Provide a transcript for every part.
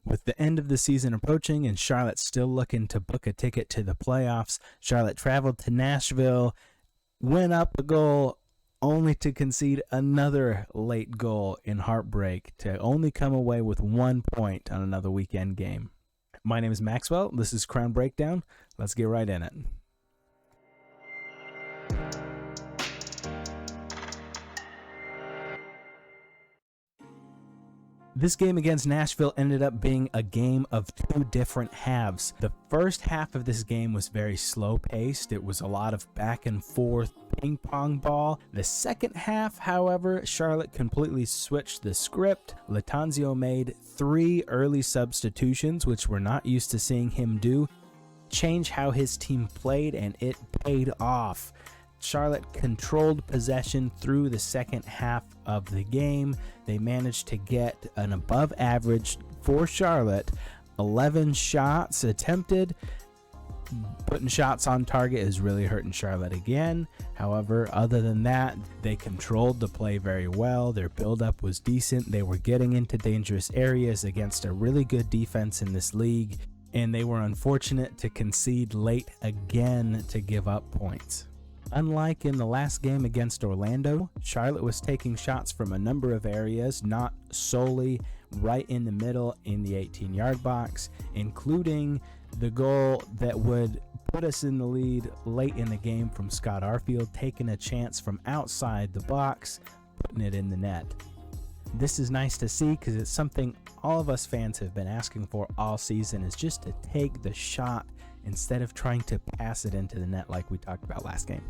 With the end of the season approaching and Charlotte still looking to book a ticket to the playoffs, Charlotte traveled to Nashville, went up a goal, only to concede another late goal in heartbreak to only come away with 1 point on another weekend game. My name is Maxwell. This is Crown Breakdown. Let's get right in it. This game against Nashville ended up being a game of two different halves. The first half of this game was very slow-paced. It was a lot of back and forth ping-pong ball. The second half, however, Charlotte completely switched the script. Latanzio made 3 early substitutions, which we're not used to seeing him do, change how his team played, and it paid off. Charlotte controlled possession through the second half of the game. They managed to get an above average for Charlotte, 11 shots attempted. Putting shots on target is really hurting Charlotte again. However, other than that, they controlled the play very well. Their buildup was decent. They were getting into dangerous areas against a really good defense in this league, and they were unfortunate to concede late again to give up points. Unlike in the last game against Orlando, Charlotte was taking shots from a number of areas, not solely right in the middle in the 18-yard box, including the goal that would put us in the lead late in the game from Scott Arfield, taking a chance from outside the box, putting it in the net. This is nice to see because it's something all of us fans have been asking for all season, is just to take the shot instead of trying to pass it into the net like we talked about last game.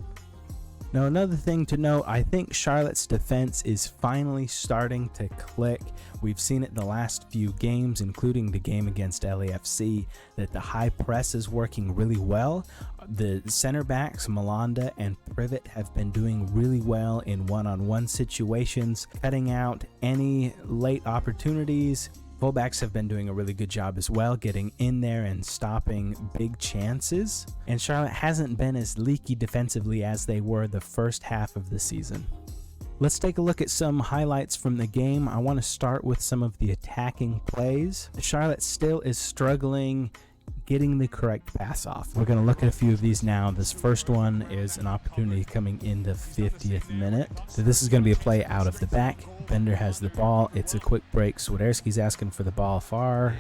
Now, another thing to note, I think Charlotte's defense is finally starting to click. We've seen it the last few games, including the game against LAFC, that the high press is working really well. The center backs, Malanda and Privet, have been doing really well in one-on-one situations, cutting out any late opportunities. Fullbacks have been doing a really good job as well, getting in there and stopping big chances. And Charlotte hasn't been as leaky defensively as they were the first half of the season. Let's take a look at some highlights from the game. I want to start with some of the attacking plays. Charlotte still is struggling getting the correct pass off. We're going to look at a few of these now. This first one is an opportunity coming in the 50th minute. So this is going to be a play out of the back. Bender has the ball. It's a quick break. Swiderski's asking for the ball far.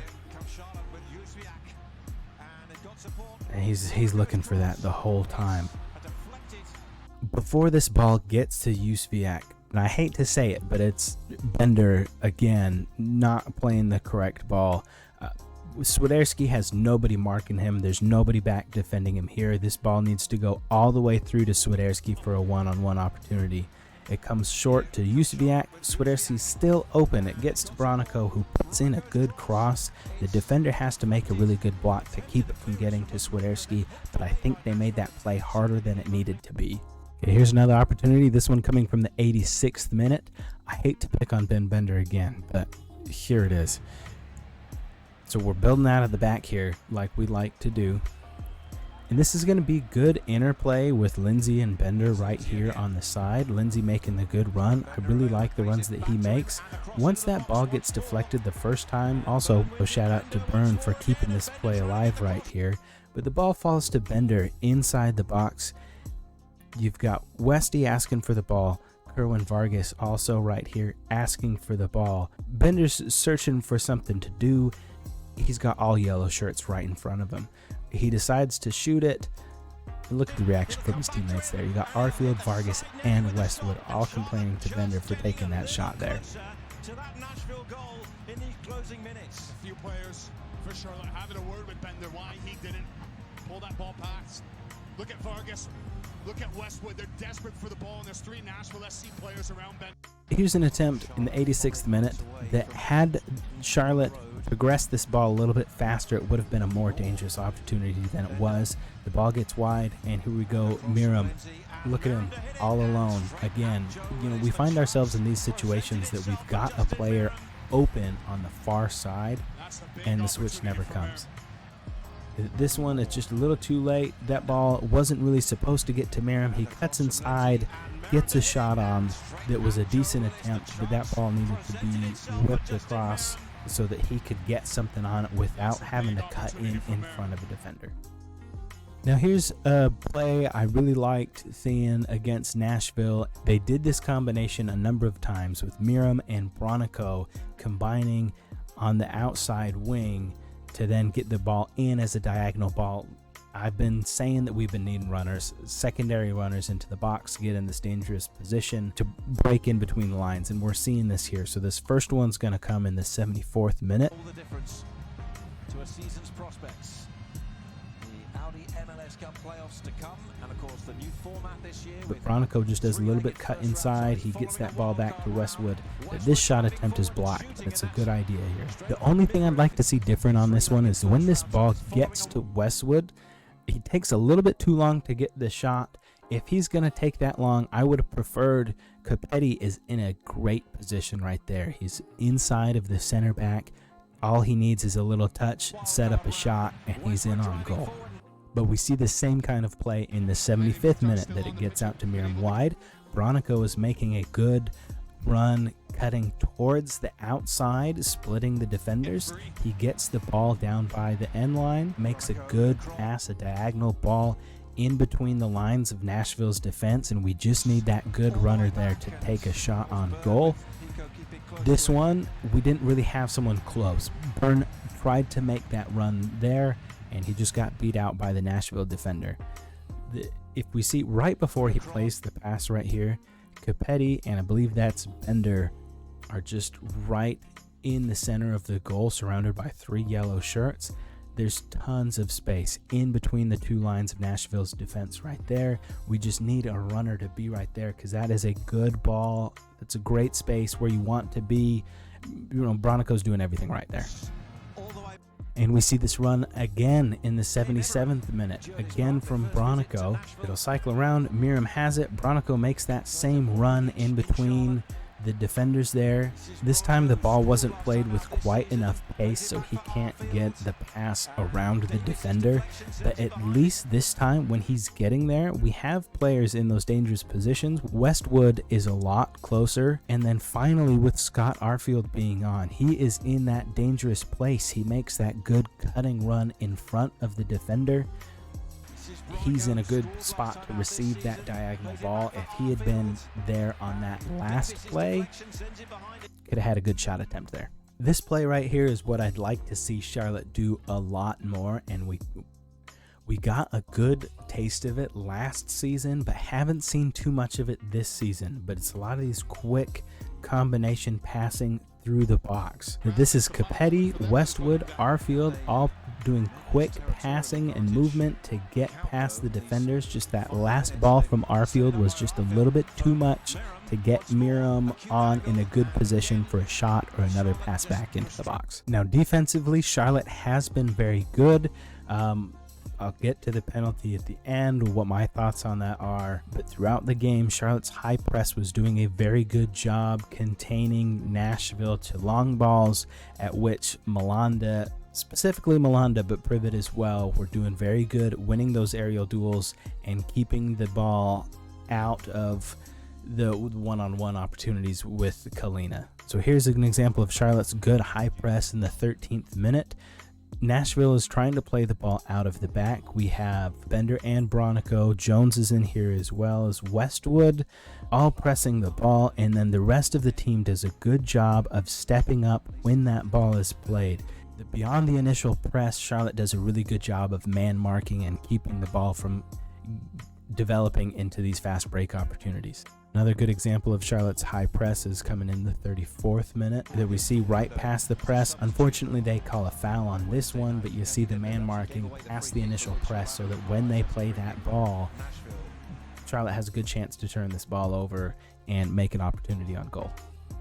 And he's looking for that the whole time. Before this ball gets to Jóźwiak, and I hate to say it, but it's Bender again not playing the correct ball. Swiderski has nobody marking him. There's nobody back defending him here. This ball needs to go all the way through to Swiderski for a one-on-one opportunity. It comes short to Jóźwiak. Swiderski's still open. It gets to Bronico, who puts in a good cross. The defender has to make a really good block to keep it from getting to Swiderski, but I think they made that play harder than it needed to be. Okay, here's another opportunity. This one coming from the 86th minute. I hate to pick on Ben Bender again, but here it is. So we're building out of the back here like we like to do. And this is going to be good interplay with Lindsay and Bender right here on the side. Lindsay making the good run. I really like the runs that he makes. Once that ball gets deflected the first time, also a shout out to Byrne for keeping this play alive right here. But the ball falls to Bender inside the box. You've got Westy asking for the ball. Kerwin Vargas also right here asking for the ball. Bender's searching for something to do. He's got all yellow shirts right in front of him. He decides to shoot it. Look at the reaction from his teammates there. You got Arfield, Vargas, and Westwood all complaining to Bender for taking that shot there. To that Nashville goal in these closing minutes. A few players for Charlotte having a word with Bender why he didn't pull that ball past. Look at Vargas. Look at Westwood. They're desperate for the ball, and there's 3 Nashville SC players around Bender. Here's an attempt in the 86th minute that had Charlotte progressed this ball a little bit faster, it would have been a more dangerous opportunity than it was. The ball gets wide, and here we go, Miram. Look at him, all alone. Again, you know, we find ourselves in these situations that we've got a player open on the far side, and the switch never comes. This one, it's just a little too late. That ball wasn't really supposed to get to Miram. He cuts inside, gets a shot on that was a decent attempt, but that ball needed to be whipped across so that he could get something on it without having to cut in front of a defender. Now here's a play I really liked seeing against Nashville. They did this combination a number of times with Miram and Bronico combining on the outside wing to then get the ball in as a diagonal ball. I've been saying that we've been needing runners, secondary runners into the box to get in this dangerous position to break in between the lines, and we're seeing this here. So this first one's going to come in the 74th minute. All the difference to a season's prospects. The Audi MLS Cup playoffs to come, and of course the new format this year. But Bronico just does a little bit cut inside. He gets that ball back to Westwood. But this shot attempt is blocked. It's a good idea here. The only thing I'd like to see different on this one is when this ball gets to Westwood, he takes a little bit too long to get the shot. If he's going to take that long, I would have preferred Capetti is in a great position right there. He's inside of the center back. All he needs is a little touch, set up a shot, and he's in on goal. But we see the same kind of play in the 75th minute that it gets out to Miram wide. Bronico is making a good run, cutting towards the outside, splitting the defenders. He gets the ball down by the end line, makes a good pass, a diagonal ball in between the lines of Nashville's defense, and we just need that good runner there to take a shot on goal. This one, we didn't really have someone close. Byrne tried to make that run there, and he just got beat out by the Nashville defender. If we see right before he plays the pass right here, Capetti and I believe that's Bender are just right in the center of the goal, surrounded by 3 yellow shirts. There's tons of space in between the 2 lines of Nashville's defense right there. We just need a runner to be right there because that is a good ball. It's a great space where you want to be. You know, Bronico's doing everything right there. And we see this run again in the 77th minute, again from Bronico. It'll cycle around, Miram has it, Bronico makes that same run in between the defenders there. This time the ball wasn't played with quite enough pace, so he can't get the pass around the defender. But at least this time when he's getting there, we have players in those dangerous positions. Westwood is a lot closer, and then finally with Scott Arfield being on, he is in that dangerous place. He makes that good cutting run in front of the defender. He's in a good spot to receive that diagonal ball. If he had been there on that last play, could have had a good shot attempt there. This play right here is what I'd like to see Charlotte do a lot more, and we got a good taste of it last season, but haven't seen too much of it this season. But it's a lot of these quick combination passing through the box. This is Capetti, Westwood, Arfield, all doing quick passing and movement to get past the defenders. Just that last ball from Arfield was just a little bit too much to get Miram on in a good position for a shot or another pass back into the box. Now defensively, Charlotte has been very good. I'll get to the penalty at the end, what my thoughts on that are. But throughout the game, Charlotte's high press was doing a very good job containing Nashville to long balls, at which Malanda, specifically Malanda, but Privet as well, were doing very good, winning those aerial duels and keeping the ball out of the one-on-one opportunities with Kalina. So here's an example of Charlotte's good high press in the 13th minute. Nashville is trying to play the ball out of the back. We have Bender and Bronico. Jones is in here as well as Westwood, all pressing the ball, and then the rest of the team does a good job of stepping up when that ball is played. Beyond the initial press, Charlotte does a really good job of man marking and keeping the ball from developing into these fast break opportunities. Another good example of Charlotte's high press is coming in the 34th minute that we see right past the press. Unfortunately, they call a foul on this one, but you see the man marking past the initial press so that when they play that ball, Charlotte has a good chance to turn this ball over and make an opportunity on goal.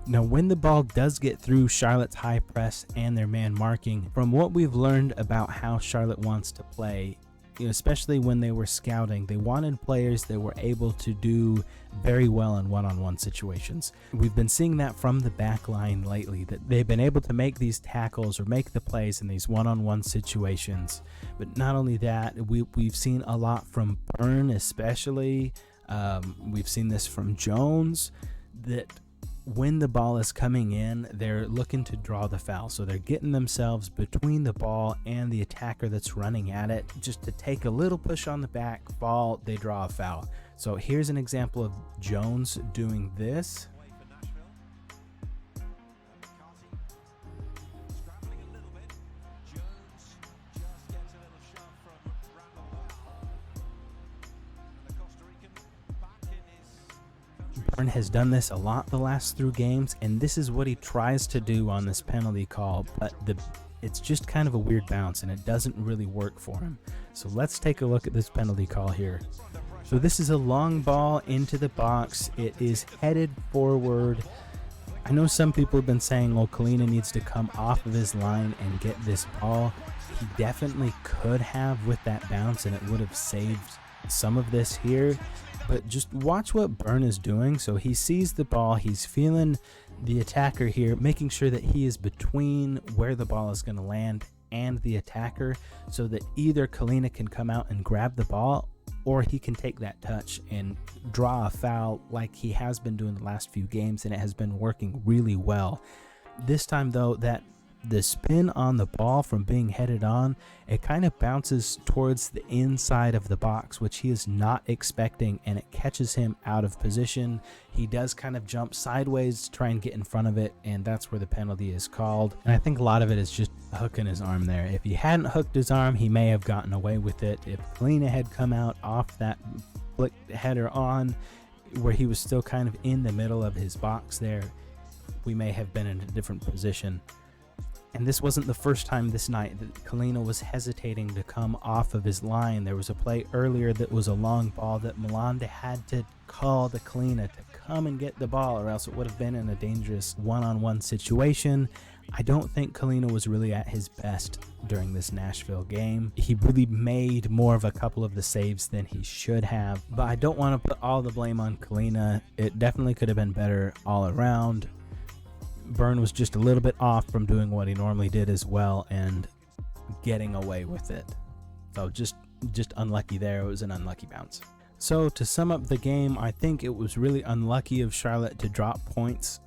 Now, when the ball does get through Charlotte's high press and their man marking, from what we've learned about how Charlotte wants to play, especially when they were scouting, they wanted players that were able to do very well in one-on-one situations. We've been seeing that from the back line lately, that they've been able to make these tackles or make the plays in these one-on-one situations. But not only that, we've seen a lot from Byrne especially. We've seen this from Jones, that when the ball is coming in, they're looking to draw the foul. So they're getting themselves between the ball and the attacker that's running at it. Just to take a little push on the back, fall, they draw a foul. So here's an example of Jones doing this. Byrne has done this a lot the last 3 games, and this is what he tries to do on this penalty call, but it's just kind of a weird bounce and it doesn't really work for him. So let's take a look at this penalty call here. So this is a long ball into the box. It is headed forward. I know some people have been saying, well, Kalina needs to come off of his line and get this ball. He definitely could have with that bounce, and it would have saved some of this here. But just watch what Byrne is doing. So he sees the ball, he's feeling the attacker here, making sure that he is between where the ball is going to land and the attacker, so that either Kalina can come out and grab the ball, or he can take that touch and draw a foul like he has been doing the last few games, and it has been working really well. This time though, that the spin on the ball from being headed on, it kind of bounces towards the inside of the box, which he is not expecting, and it catches him out of position. He does kind of jump sideways to try and get in front of it, and that's where the penalty is called. And I think a lot of it is just hooking his arm there. If he hadn't hooked his arm, he may have gotten away with it. If Kalina had come out off that flick header on, where he was still kind of in the middle of his box there, we may have been in a different position. And this wasn't the first time this night that Kalina was hesitating to come off of his line. There was a play earlier that was a long ball that Malanda had to call to Kalina to come and get the ball, or else it would have been in a dangerous one-on-one situation. I don't think Kalina was really at his best during this Nashville game. He really made more of a couple of the saves than he should have, but I don't want to put all the blame on Kalina. It definitely could have been better all around. Byrne was just a little bit off from doing what he normally did as well and getting away with it. So just unlucky there. It was an unlucky bounce. So to sum up the game, I think it was really unlucky of Charlotte to drop points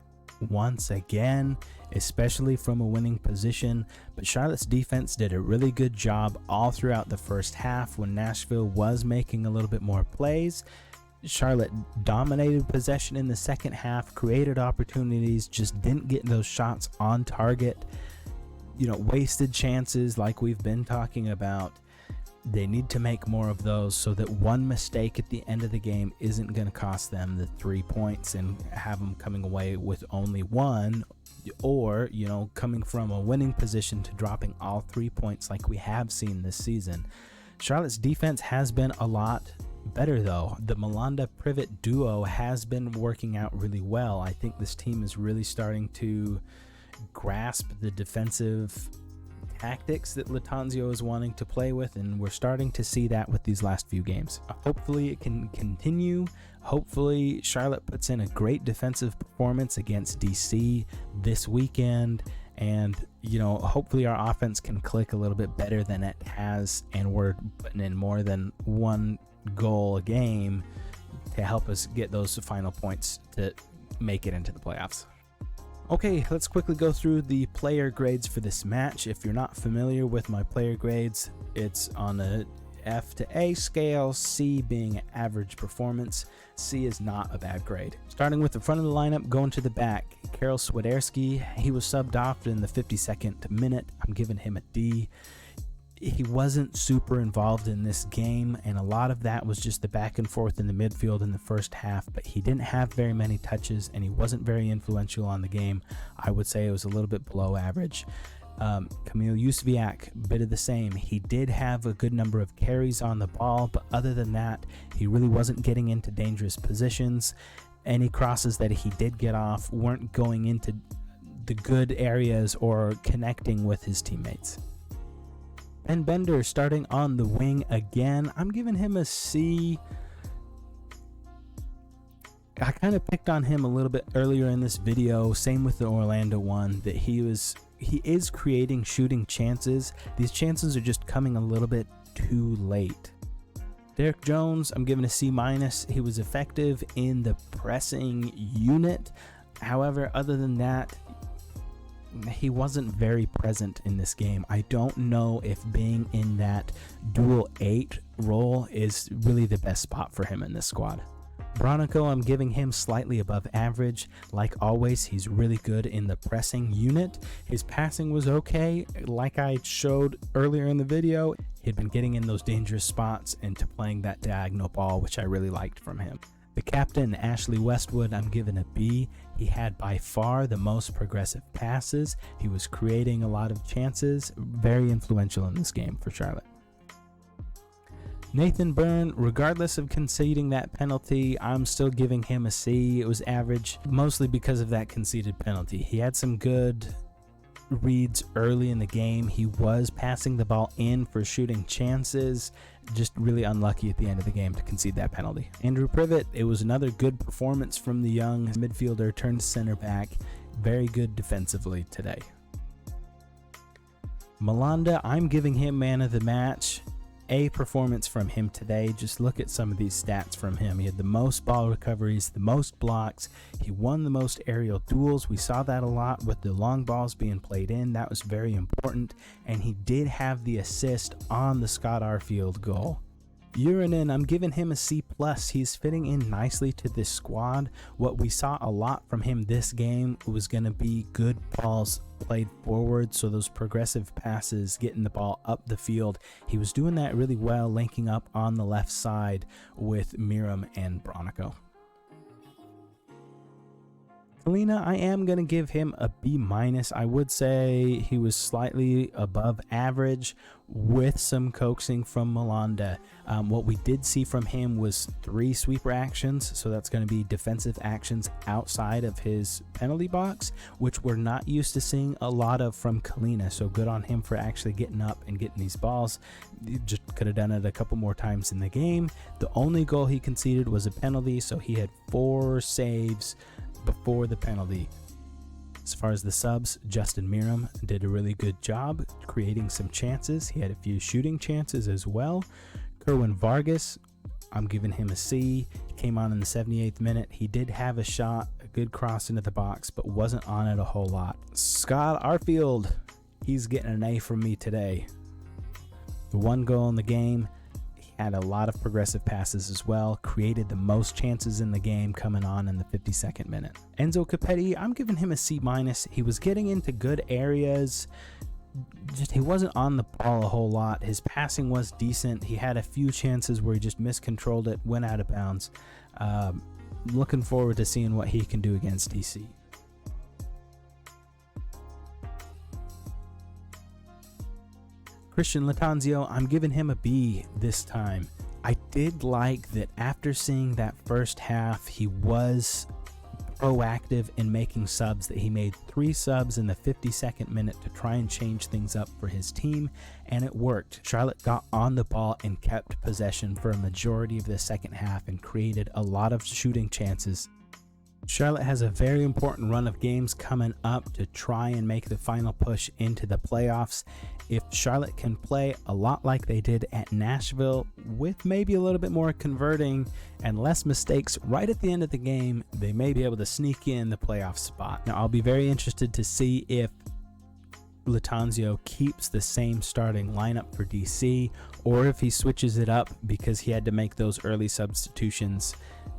once again, especially from a winning position. But Charlotte's defense did a really good job all throughout the first half when Nashville was making a little bit more plays. Charlotte dominated possession in the second half, created opportunities, just didn't get those shots on target. You know, wasted chances like we've been talking about. They need to make more of those so that one mistake at the end of the game isn't going to cost them the 3 points and have them coming away with only 1, or, you know, coming from a winning position to dropping all 3 points like we have seen this season. Charlotte's defense has been a lot better though. The Malanda-Privet duo has been working out really well. I think this team is really starting to grasp the defensive tactics that Lattanzio is wanting to play with, and we're starting to see that with these last few games. Hopefully it can continue. Hopefully Charlotte puts in a great defensive performance against DC this weekend, and you know, hopefully our offense can click a little bit better than it has, and we're putting in more than 1 goal a game to help us get those final points to make it into the playoffs. Okay, let's quickly go through the player grades for this match. If you're not familiar with my player grades, it's on a F to A scale, C being average performance. C is not a bad grade. Starting with the front of the lineup, going to the back, Karol Swiderski, he was subbed off in the 52nd minute. I'm giving him a D. He wasn't super involved in this game, and a lot of that was just the back and forth in the midfield in the first half, but he didn't have very many touches and he wasn't very influential on the game. I would say it was a little bit below average. Kamil Jóźwiak, bit of the same. He did have a good number of carries on the ball, but other than that, he really wasn't getting into dangerous positions. Any crosses that he did get off weren't going into the good areas or connecting with his teammates. Ben Bender starting on the wing again. I'm giving him a C. I kind of picked on him a little bit earlier in this video. Same with the Orlando one, that he is creating shooting chances. These chances are just coming a little bit too late. Derek Jones, I'm giving a C-. He was effective in the pressing unit. However, other than that, he wasn't very present in this game. I don't know if being in that dual 8 role is really the best spot for him in this squad. Bronico, I'm giving him slightly above average. Like always, he's really good in the pressing unit. His passing was okay. Like I showed earlier in the video, he'd been getting in those dangerous spots into playing that diagonal ball, which I really liked from him. The captain, Ashley Westwood, I'm giving a B. He had by far the most progressive passes. He was creating a lot of chances. Very influential in this game for Charlotte. Nathan Byrne, regardless of conceding that penalty, I'm still giving him a C. It was average, mostly because of that conceded penalty. He had some good reads early in the game. He was passing the ball in for shooting chances, just really unlucky at the end of the game to concede that penalty. Andrew Privet, it was another good performance from the young midfielder turned center back. Very good defensively today. Malanda, I'm giving him man of the match. A performance from him today. Just look at some of these stats from him. He had the most ball recoveries, the most blocks. He won the most aerial duels. We saw that a lot with the long balls being played in. That was very important. And he did have the assist on the Scott Arfield goal. Urinen, I'm giving him a C+. He's fitting in nicely to this squad. What we saw a lot from him this game was going to be good balls played forward, so those progressive passes, getting the ball up the field. He was doing that really well, linking up on the left side with Miram and Bronico. Kalina, I am going to give him a B-. I would say he was slightly above average with some coaxing from Malanda. What we did see from him was 3 sweeper actions, so that's going to be defensive actions outside of his penalty box, which we're not used to seeing a lot of from Kalina, so good on him for actually getting up and getting these balls. He just could have done it a couple more times in the game. The only goal he conceded was a penalty, so he had 4 saves before the penalty. As far as the subs, Justin Miram did a really good job creating some chances. He had a few shooting chances as well. Kerwin Vargas, I'm giving him a C. He came on in the 78th minute. He did have a shot, a good cross into the box, but wasn't on it a whole lot. Scott Arfield, he's getting an A from me today. The 1 goal in the game. Had a lot of progressive passes as well, created the most chances in the game coming on in the 52nd minute. Enzo Capetti, I'm giving him a C-. He was getting into good areas, just he wasn't on the ball a whole lot. His passing was decent. He had a few chances where he just miscontrolled it, went out of bounds. Looking forward to seeing what he can do against DC. Christian Latanzio, I'm giving him a B this time. I did like that after seeing that first half, he was proactive in making subs, that he made 3 subs in the 52nd minute to try and change things up for his team, and it worked. Charlotte got on the ball and kept possession for a majority of the second half and created a lot of shooting chances. Charlotte has a very important run of games coming up to try and make the final push into the playoffs. If Charlotte can play a lot like they did at Nashville, with maybe a little bit more converting and less mistakes right at the end of the game, they may be able to sneak in the playoff spot. Now, I'll be very interested to see if Latanzio keeps the same starting lineup for DC, or if he switches it up because he had to make those early substitutions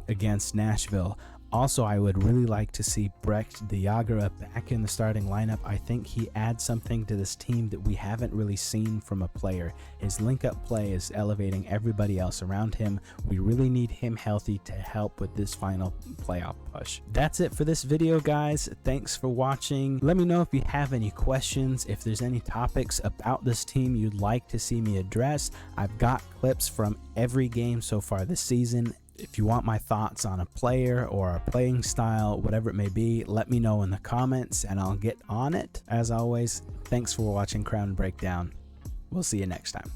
against Nashville. Also, I would really like to see Brecht de Jager back in the starting lineup. I think he adds something to this team that we haven't really seen from a player. His link-up play is elevating everybody else around him. We really need him healthy to help with this final playoff push. That's it for this video, guys. Thanks for watching. Let me know if you have any questions, if there's any topics about this team you'd like to see me address. I've got clips from every game so far this season. If you want my thoughts on a player or a playing style, whatever it may be, let me know in the comments and I'll get on it. As always, thanks for watching Crown Breakdown. We'll see you next time.